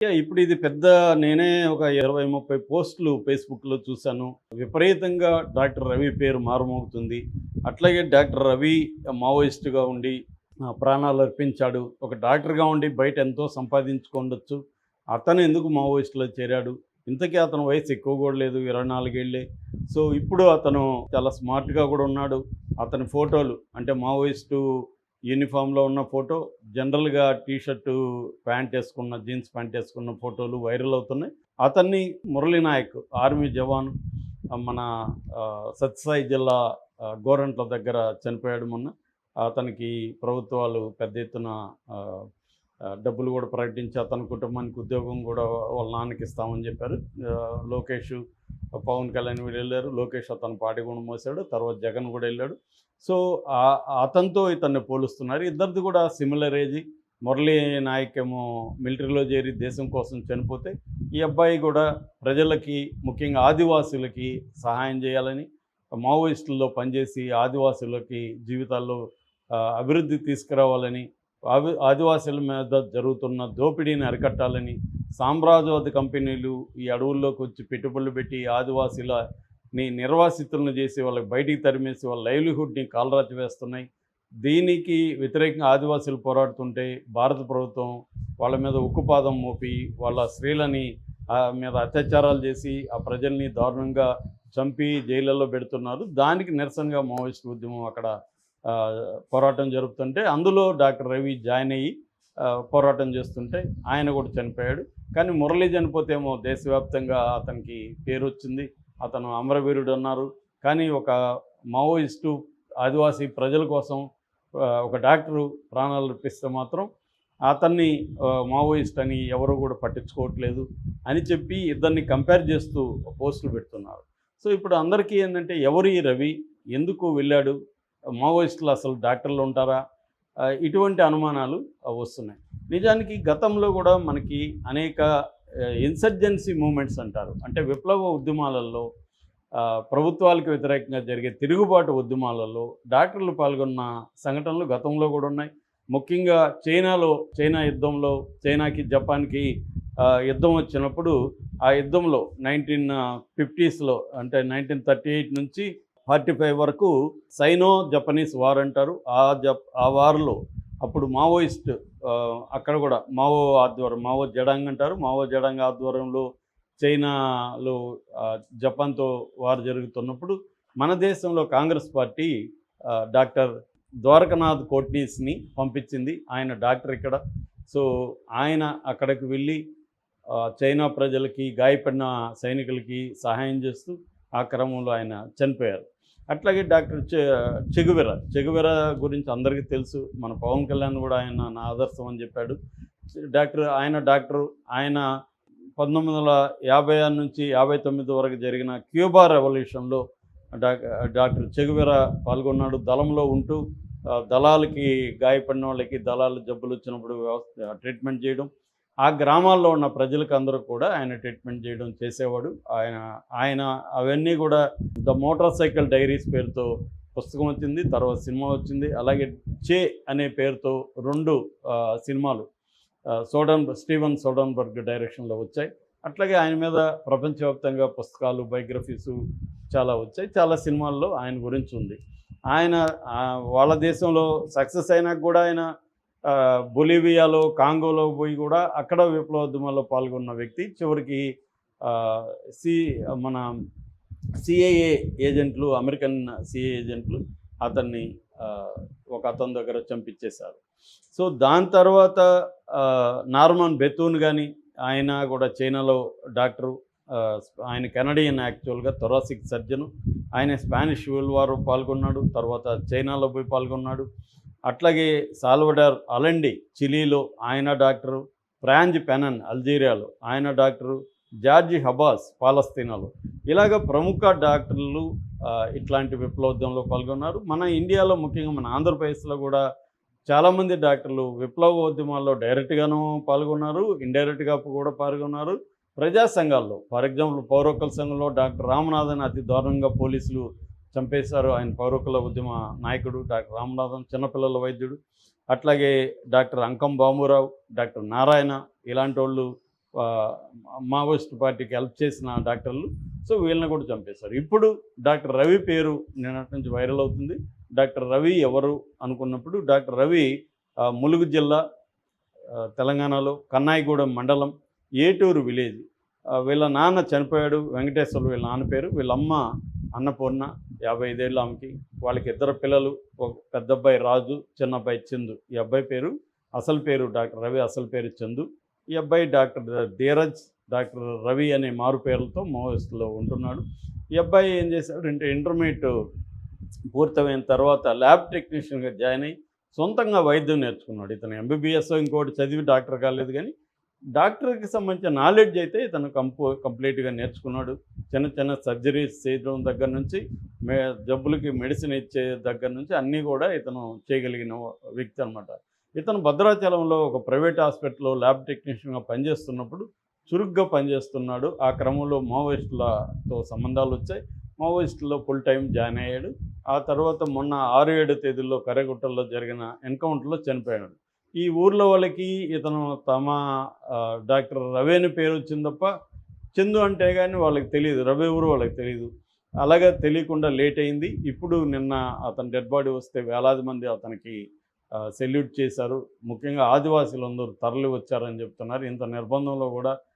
ఇప్పుడు ఇది పెద్ద నేనే ఒక 20, 30 పోస్టులు ఫేస్‌బుక్‌లో చూసాను. విపరీతంగా డాక్టర్ రవి పేరు మారుమోగుతుంది. అట్లాగే డాక్టర్ రవి మావోయిస్ట్‌గా ఉండి ప్రాణాలర్పించాడు. ఒక డాక్టర్‌గా ఉండి బయట ఎంతో సంపాదించుకోండొచ్చు. అతను ఎందుకు మావోయిస్ట్‌లో చేరాడు? ఇంతకీ అతని వయసు ఎక్కువ కూడా లేదు. 24 ఏళ్ళే. సో, ఇప్పుడు అతను చాలా స్మార్ట్‌గా కూడా ఉన్నాడు. అతని ఫోటోలు అంటే మావోయిస్టు యూనిఫామ్‌లో ఉన్న ఫోటో, జనరల్‌గా టీ షర్టు, ప్యాంట్ ఏసుకున్న జీన్స్ ప్యాంట్ ఏసుకున్న ఫోటోలు వైరల్ అవుతున్నాయి. అతన్ని మురళీ నాయక్ ఆర్మీ జవాను మన సత్యసాయి జిల్లా గోరంట్ల దగ్గర చనిపోయాడు మొన్న. అతనికి ప్రభుత్వాలు పెద్ద ఎత్తున ఆహ్, డబ్బులు కూడా ప్రకటించి అతని కుటుంబానికి ఉద్యోగం కూడా వాళ్ళ నాన్నకి ఇస్తామని చెప్పారు. లోకేష్, పవన్ కళ్యాణ్ వీళ్ళు వెళ్ళారు. లోకేష్ అతని పార్టీ కూడా మోసాడు. తర్వాత జగన్ కూడా వెళ్ళాడు. సో, అతనితో ఇతన్ని పోలుస్తున్నారు. ఇద్దరిది కూడా సిమిలర్ ఏజీ. మురళీ నాయక్ ఏమో మిలిటరీలో చేరి దేశం కోసం చనిపోతే, ఈ అబ్బాయి కూడా ప్రజలకి ముఖ్యంగా ఆదివాసీలకి సహాయం చేయాలని, మావోయిస్టుల్లో పనిచేసి ఆదివాసీలకి జీవితాల్లో అభివృద్ధి తీసుకురావాలని, ఆదివాసీల మీద జరుగుతున్న దోపిడీని అరికట్టాలని, సామ్రాజ్యవాద కంపెనీలు ఈ అడవుల్లోకి వచ్చి పెట్టుబడులు పెట్టి ఆదివాసీలని నిర్వాసితులను చేసి వాళ్ళకి బయటికి తరిమేసి వాళ్ళ లైవ్లీహుడ్ని కాలరాచి వేస్తున్నాయి. దీనికి వ్యతిరేకంగా ఆదివాసీలు పోరాడుతుంటే భారత ప్రభుత్వం వాళ్ళ మీద ఉక్కుపాదం మోపి వాళ్ళ స్త్రీలని మీద అత్యాచారాలు చేసి ఆ ప్రజల్ని దారుణంగా చంపి జైళ్ళల్లో పెడుతున్నారు. దానికి నిరసనగా మావోయిస్ట్ ఉద్యమం అక్కడ పోరాటం జరుపుతుంటే అందులో డాక్టర్ రవి జాయిన్ అయ్యి పోరాటం చేస్తుంటే ఆయన కూడా చనిపోయాడు. కానీ మురళి చనిపోతే ఏమో దేశవ్యాప్తంగా అతనికి పేరు వచ్చింది. అతను అమరవీరుడు అన్నారు. కానీ ఒక మావోయిస్టు ఆదివాసీ ప్రజల కోసం ఒక డాక్టరు ప్రాణాలు అర్పిస్తే మాత్రం అతన్ని మావోయిస్ట్ అని ఎవరు కూడా పట్టించుకోవట్లేదు అని చెప్పి ఇద్దరిని కంపేర్ చేస్తూ పోస్టులు పెడుతున్నారు. సో, ఇప్పుడు అందరికీ ఏంటంటే ఎవరు ఈ రవి? ఎందుకు వెళ్ళాడు? మావోయిస్టులు అసలు డాక్టర్లు ఉంటారా? ఇటువంటి అనుమానాలు వస్తున్నాయి. నిజానికి గతంలో కూడా మనకి అనేక ఇన్సర్జెన్సీ మూమెంట్స్ అంటారు. అంటే విప్లవ ఉద్యమాలలో ప్రభుత్వాలకు వ్యతిరేకంగా జరిగే తిరుగుబాటు ఉద్యమాలలో డాక్టర్లు పాల్గొన్న సంఘటనలు గతంలో కూడా ఉన్నాయి. ముఖ్యంగా చైనా యుద్ధంలో చైనాకి జపాన్కి యుద్ధం వచ్చినప్పుడు ఆ యుద్ధంలో 1950స్‌లో అంటే 1938 నుంచి 45 వరకు సైనో జపనీస్ వార్ అంటారు. ఆ వార్‌లో అప్పుడు మావోయిస్ట్ అక్కడ కూడా మావో జెడాంగ్ అంటారు. మావో జెడాంగ్ ఆధ్వర్యంలో చైనాలో జపాన్‌తో వార్ జరుగుతున్నప్పుడు మన దేశంలో కాంగ్రెస్ పార్టీ డాక్టర్ ద్వారకనాథ్ కోట్నీస్‌ని పంపించింది. ఆయన డాక్టర్ ఇక్కడ. సో, ఆయన అక్కడికి వెళ్ళి చైనా ప్రజలకి, గాయపడిన సైనికులకి సహాయం చేస్తూ ఆ క్రమంలో ఆయన చనిపోయారు. అట్లాగే డాక్టర్ చెగువెరా గురించి అందరికీ తెలుసు. మన పవన్ కళ్యాణ్ కూడా ఆయన నా ఆదర్శం అని చెప్పాడు. డాక్టరు. ఆయన 1956 నుంచి 59 వరకు జరిగిన క్యూబా రెవల్యూషన్‌లో డాక్టర్ చెగువెరా పాల్గొన్నాడు. దళంలో ఉంటూ దళాలకి గాయపడిన వాళ్ళకి దళాలు జబ్బులు వచ్చినప్పుడు ట్రీట్మెంట్ చేయడం. ఆ గ్రామాల్లో ఉన్న ప్రజలకు అందరూ కూడా ఆయన ట్రీట్మెంట్ చేయడం చేసేవాడు. ఆయన అవన్నీ కూడా ద మోటార్ సైకిల్ డైరీస్ పేరుతో పుస్తకం వచ్చింది. తర్వాత సినిమా వచ్చింది. అలాగే అనే పేరుతో 2 సినిమాలు స్టీవెన్ సోడర్న్బర్గ్ డైరెక్షన్‌లో వచ్చాయి. అట్లాగే ఆయన మీద ప్రపంచవ్యాప్తంగా పుస్తకాలు, బయోగ్రఫీసు చాలా వచ్చాయి. చాలా సినిమాల్లో ఆయన గురించి ఉంది. ఆయన వాళ్ళ దేశంలో సక్సెస్ అయినాక కూడా ఆయన బొలీవియాలో, కాంగోలో పోయి కూడా అక్కడ విప్లవోద్యమాల్లో పాల్గొన్న వ్యక్తి. చివరికి మన సిఐఏ ఏజెంట్లు, అమెరికన్ సిఐఏ ఏజెంట్లు అతన్ని ఒక అతని దగ్గర చంపించేశారు. సో, దాని తర్వాత నార్మన్ బెతూన్ కానీ ఆయన కూడా చైనాలో డాక్టరు. ఆయన కెనడియన్ యాక్చువల్గా థొరాసిక్ సర్జను. ఆయన స్పానిష్ సివిల్ వార్ పాల్గొన్నాడు. తర్వాత చైనాలో పోయి పాల్గొన్నాడు. అట్లాగే సాల్వడార్ అలండి చిలీలో ఆయన డాక్టరు. ఫ్రాంజ్ పెనన్ అల్జీరియాలో ఆయన డాక్టరు. జార్జి హబాస్ పాలస్తీనాలో. ఇలాగ ప్రముఖ డాక్టర్లు ఇట్లాంటి విప్లవోద్యమంలో పాల్గొన్నారు. మన ఇండియాలో ముఖ్యంగా మన ఆంధ్రప్రదేశ్లో కూడా చాలామంది డాక్టర్లు విప్లవోద్యమాల్లో డైరెక్ట్గాను పాల్గొన్నారు, ఇండైరెక్ట్గా కూడా పాల్గొన్నారు. ప్రజా సంఘాల్లో ఫర్ ఎగ్జాంపుల్ పౌర హక్కుల సంఘంలో డాక్టర్ రామనాథన్ అతి దారుణంగా పోలీసులు చంపేశారు. ఆయన పౌర హక్కుల ఉద్యమ నాయకుడు డాక్టర్ రామనాథన్, చిన్నపిల్లల వైద్యుడు. అట్లాగే డాక్టర్ అంకం బాబురావు, డాక్టర్ నారాయణ ఇలాంటి వాళ్ళు ఆ, మావోయిస్ట్ పార్టీకి హెల్ప్ చేసిన డాక్టర్లు. సో వీళ్ళని కూడా చంపేశారు. ఇప్పుడు డాక్టర్ రవి పేరు నిన్నటి నుంచి వైరల్ అవుతుంది. డాక్టర్ రవి ఎవరు అనుకున్నప్పుడు డాక్టర్ రవి ములుగు జిల్లా తెలంగాణలో కన్నాయిగూడెం మండలం ఏటూరు విలేజ్. వీళ్ళ నాన్న చనిపోయాడు వెంకటేశ్వర్లు వీళ్ళ నాన్న పేరు. వీళ్ళమ్మ అన్నపూర్ణ 55 ఏళ్ళు ఆమెకి. వాళ్ళకి ఇద్దరు పిల్లలు, ఒక పెద్ద అబ్బాయి రాజు, చిన్న అబ్బాయి చందు. ఈ అబ్బాయి పేరు అసలు పేరు డాక్టర్ రవి, అసలు పేరు చందు. ఈ అబ్బాయి డాక్టర్ ధీరజ్, డాక్టర్ రవి అనే మారు పేర్లతో మావోయిస్టులో ఉంటున్నాడు. ఈ అబ్బాయి ఏం చేశాడు అంటే ఇంటర్మీడియట్ పూర్తయిన తర్వాత ల్యాబ్ టెక్నీషియన్గా జాయిన్ అయ్యి సొంతంగా వైద్యం నేర్చుకున్నాడు. ఇతను ఎంబీబీఎస్ ఇంకోటి చదివి డాక్టర్ కాలేదు, కానీ డాక్టర్కి సంబంధించిన నాలెడ్జ్ అయితే ఇతను కంప్లీట్గా నేర్చుకున్నాడు. చిన్న చిన్న సర్జరీస్ చేయడం దగ్గర నుంచి జబ్బులకి మెడిసిన్ ఇచ్చే దగ్గర నుంచి అన్నీ కూడా ఇతను చేయగలిగిన వ్యక్తి అనమాట. ఇతను భద్రాచలంలో ఒక ప్రైవేట్ హాస్పిటల్లో ల్యాబ్ టెక్నీషియన్గా పనిచేస్తున్నప్పుడు చురుగ్గా పనిచేస్తున్నాడు. ఆ క్రమంలో మావోయిస్టులతో సంబంధాలు వచ్చాయి. మావోయిస్టుల్లో ఫుల్ టైం జాయిన్ అయ్యాడు. ఆ తర్వాత మొన్న 6-7 తేదీల్లో కర్రెగుట్టల్లో జరిగిన ఎన్కౌంటర్లో చనిపోయాడు. ఈ ఊర్లో వాళ్ళకి ఇతను తమ డాక్టర్ రవి అని పేరు వచ్చింది తప్ప చందు అంటే కానీ వాళ్ళకి తెలియదు, రవి ఎవరు వాళ్ళకి తెలియదు. అలాగే తెలియకుండా లేట్ అయింది. ఇప్పుడు నిన్న అతని డెడ్ బాడీ వస్తే వేలాది మంది అతనికి సెల్యూట్ చేశారు. ముఖ్యంగా ఆదివాసీలందరూ తరలి వచ్చారని చెప్తున్నారు. ఇంత నిర్బంధంలో కూడా